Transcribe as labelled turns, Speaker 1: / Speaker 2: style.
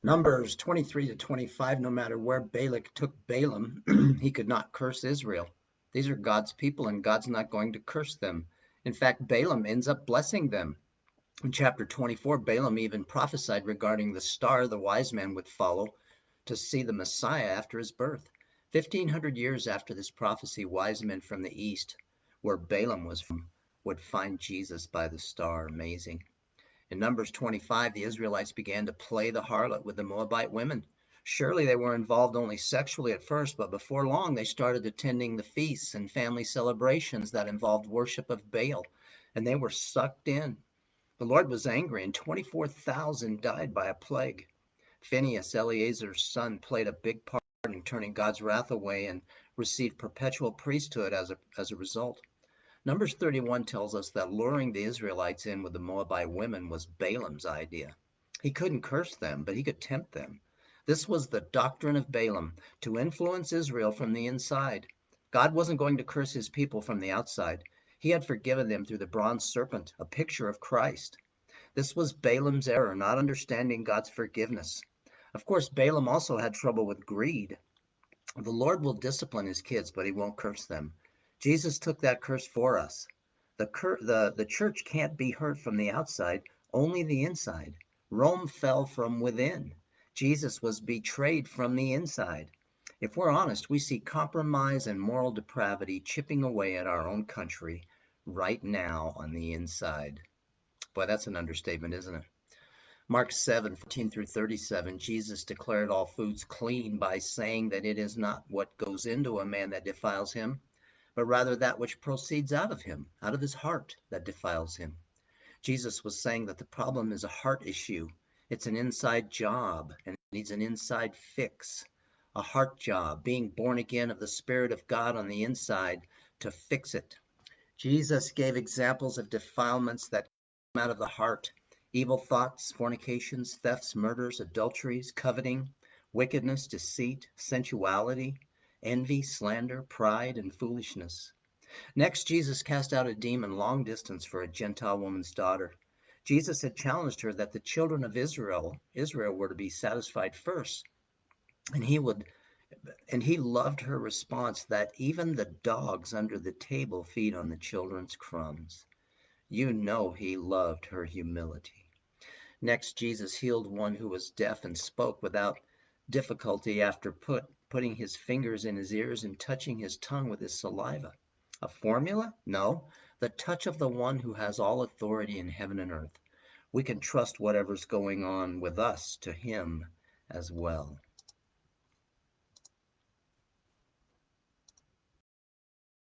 Speaker 1: Numbers 23 to 25, no matter where Balak took Balaam, he could not curse Israel. These are God's people, and God's not going to curse them. In fact, Balaam ends up blessing them. In chapter 24, Balaam even prophesied regarding the star the wise man would follow to see the Messiah after his birth. 1,500 years after this prophecy, wise men from the east, where Balaam was from, would find Jesus by the star. Amazing. In Numbers 25, the Israelites began to play the harlot with the Moabite women. Surely they were involved only sexually at first, but before long they started attending the feasts and family celebrations that involved worship of Baal, and they were sucked in. The Lord was angry, and 24,000 died by a plague. Phinehas, Eleazar's son, played a big part in turning God's wrath away and received perpetual priesthood as a result. Numbers 31 tells us that luring the Israelites in with the Moabite women was Balaam's idea. He couldn't curse them, but he could tempt them. This was the doctrine of Balaam, to influence Israel from the inside. God wasn't going to curse his people from the outside. He had forgiven them through the bronze serpent, a picture of Christ. This was Balaam's error, not understanding God's forgiveness. Of course, Balaam also had trouble with greed. The Lord will discipline his kids, but he won't curse them. Jesus took that curse for us. The church can't be hurt from the outside, only the inside. Rome fell from within. Jesus was betrayed from the inside. If we're honest, we see compromise and moral depravity chipping away at our own country right now on the inside. Boy, that's an understatement, isn't it? Mark 7:14 through 37, Jesus declared all foods clean by saying that it is not what goes into a man that defiles him, but rather that which proceeds out of him, out of his heart, that defiles him. Jesus was saying that the problem is a heart issue. It's an inside job, and it needs an inside fix. A heart job, being born again of the Spirit of God on the inside to fix it. Jesus gave examples of defilements that come out of the heart: evil thoughts, fornications, thefts, murders, adulteries, coveting, wickedness, deceit, sensuality, envy, slander, pride, and foolishness. Next, Jesus cast out a demon long distance for a Gentile woman's daughter. Jesus had challenged her that the children of Israel were to be satisfied first, and he loved her response that even the dogs under the table feed on the children's crumbs. You know he loved her humility. Next, Jesus healed one who was deaf and spoke without difficulty after putting his fingers in his ears and touching his tongue with his saliva. A formula? No, the touch of the one who has all authority in heaven and earth. We can trust whatever's going on with us to him as well.